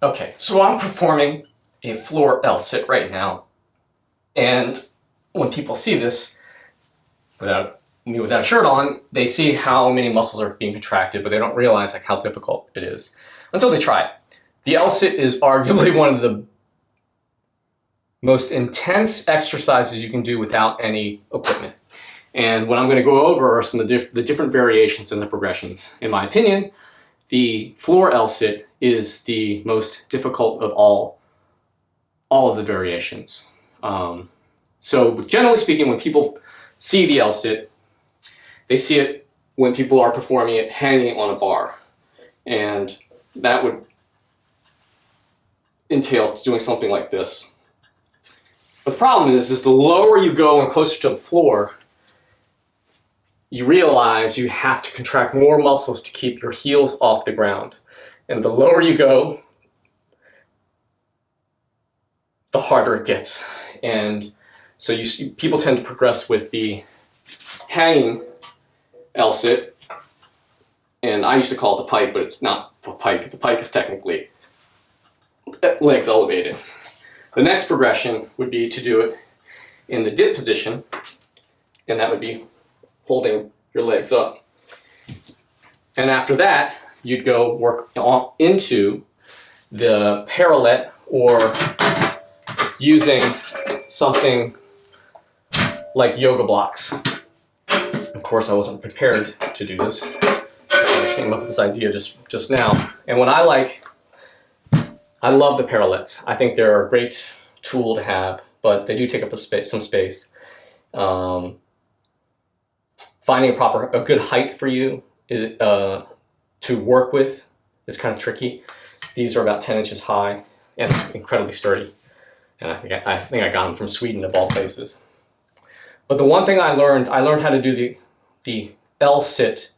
Okay, so I'm performing a floor L sit right now, and when people see this without a shirt on, they see how many muscles are being contracted, but they don't realize like how difficult it is until they try it. The L sit is arguably one of the most intense exercises you can do without any equipment. And what I'm going to go over are some of the different variations and the progressions. In my opinion, the floor L sit is the most difficult of all of the variations. So generally speaking, when people see the L sit, they see it when people are performing it hanging on a bar. And that would entail doing something like this. But the problem is the lower you go and closer to the floor, you realize you have to contract more muscles to keep your heels off the ground. And the lower you go, the harder it gets. And so people tend to progress with the hanging L sit. And I used to call it the pike, but it's not a pike. The pike is technically legs elevated. The next progression would be to do it in the dip position, and that would be holding your legs up. And after that, you'd go work into the parallel or using something like yoga blocks. Of course, I wasn't prepared to do this. I came up with this idea just now. And what I love the parallels. I think they're a great tool to have, but they do take up some space. Finding a good height for you to work with is kind of tricky. These are about 10 inches high and incredibly sturdy. And I think I got them from Sweden of all places. But the one thing I learned how to do the L sit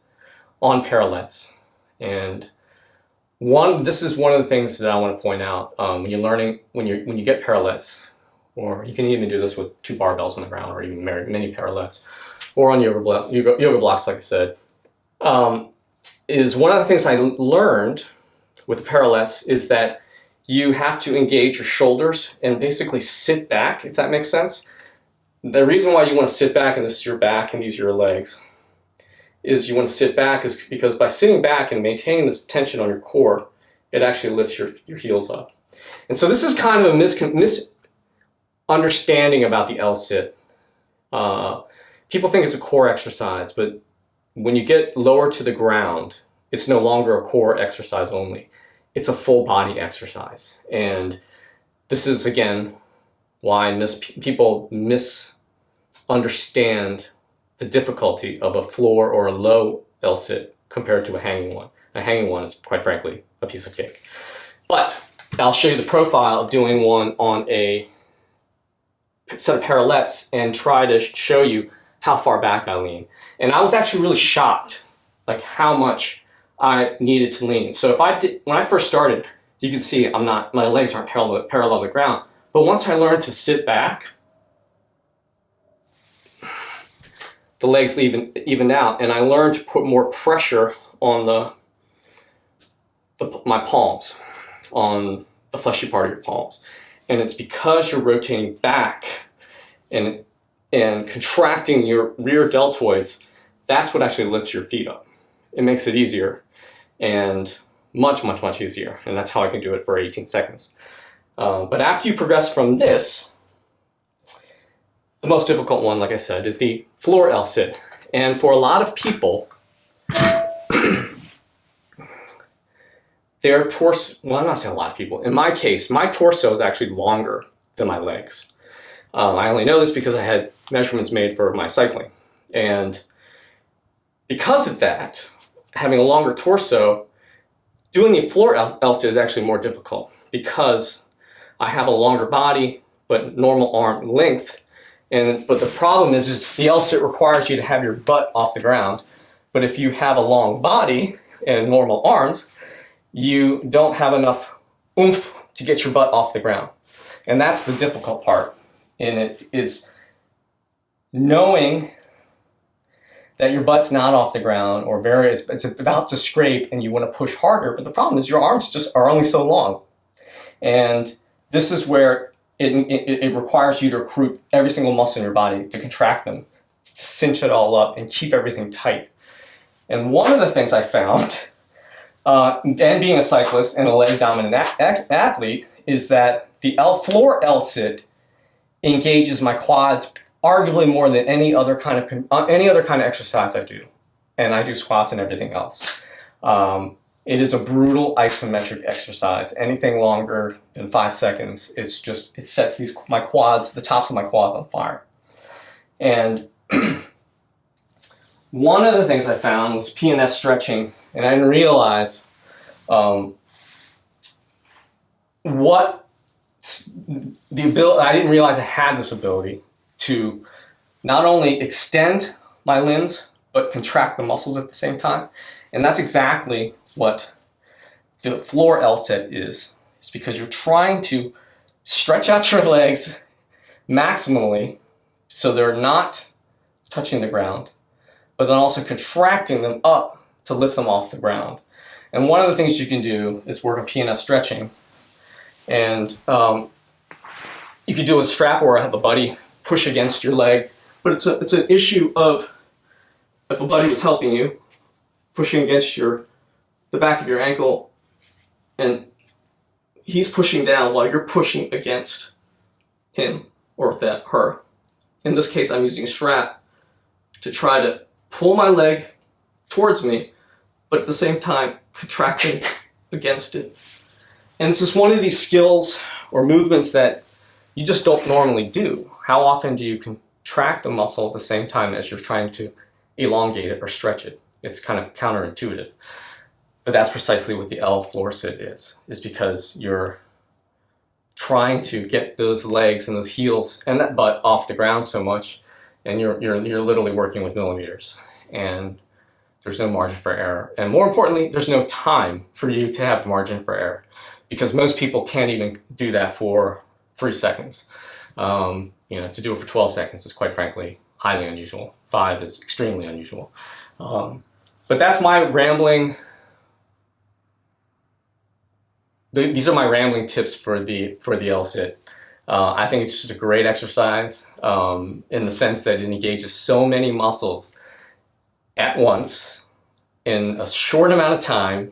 on parallels. And this is one of the things that I want to point out when you get parallels, or you can even do this with 2 barbells on the ground, or even many parallels, or on yoga blocks, like I said, is one of the things I learned with the parallels is that you have to engage your shoulders and basically sit back, if that makes sense. The reason why you want to sit back, and this is your back and these are your legs, is you want to sit back is because by sitting back and maintaining this tension on your core, it actually lifts your heels up. And so this is kind of a misunderstanding about the L sit. People think it's a core exercise, but when you get lower to the ground, it's no longer a core exercise only. It's a full body exercise. And this is, again, why people misunderstand the difficulty of a floor or a low L sit compared to a hanging one. A hanging one is, quite frankly, a piece of cake. But I'll show you the profile of doing one on a set of parallettes and try to show you how far back I lean. And I was actually really shocked, like how much I needed to lean. So when I first started, you can see my legs aren't parallel to the ground. But once I learned to sit back, the legs even out, and I learned to put more pressure on my palms, on the fleshy part of your palms. And it's because you're rotating back and contracting your rear deltoids, that's what actually lifts your feet up. It makes it easier, and much, much, much easier. And that's how I can do it for 18 seconds. But after you progress from this, the most difficult one, like I said, is the floor L sit. And for a lot of people, their torso, well, I'm not saying a lot of people. In my case, my torso is actually longer than my legs. I only know this because I had measurements made for my cycling. And because of that, having a longer torso, doing the floor L sit is actually more difficult because I have a longer body, but normal arm length. But the problem is the L sit requires you to have your butt off the ground. But if you have a long body and normal arms, you don't have enough oomph to get your butt off the ground. And that's the difficult part. And it is knowing that your butt's not off the ground, or it's about to scrape and you want to push harder, but the problem is your arms just are only so long. And this is where it requires you to recruit every single muscle in your body, to contract them, to cinch it all up and keep everything tight. And one of the things I found, and being a cyclist and a leg dominant athlete, is that the floor L-sit engages my quads arguably more than any other kind of exercise I do. And I do squats and everything else. It is a brutal isometric exercise. Anything longer than 5 seconds, it sets the tops of my quads on fire. And one of the things I found was PNF stretching, and I didn't realize I didn't realize I had this ability to not only extend my limbs, but contract the muscles at the same time. And that's exactly what the floor L-sit is. It's because you're trying to stretch out your legs maximally so they're not touching the ground, but then also contracting them up to lift them off the ground. And one of the things you can do is work on PNF stretching. And you can do it with strap or have a buddy push against your leg. But it's an issue of if a buddy was helping you, pushing against the back of your ankle, and he's pushing down while you're pushing against him or her. In this case, I'm using a strap to try to pull my leg towards me, but at the same time contracting against it. And this is one of these skills or movements that you just don't normally do. How often do you contract a muscle at the same time as you're trying to elongate it or stretch it? It's kind of counterintuitive. But that's precisely what the L floor sit is because you're trying to get those legs and those heels and that butt off the ground so much, and you're literally working with millimeters. And there's no margin for error. And more importantly, there's no time for you to have margin for error, because most people can't even do that for 3 seconds. To do it for 12 seconds is, quite frankly, highly unusual. 5 is extremely unusual. But that's my rambling. These are my rambling tips for the L-sit. I think it's just a great exercise in the sense that it engages so many muscles at once in a short amount of time,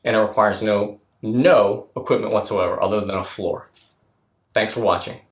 and it requires no equipment whatsoever other than a floor. Thanks for watching.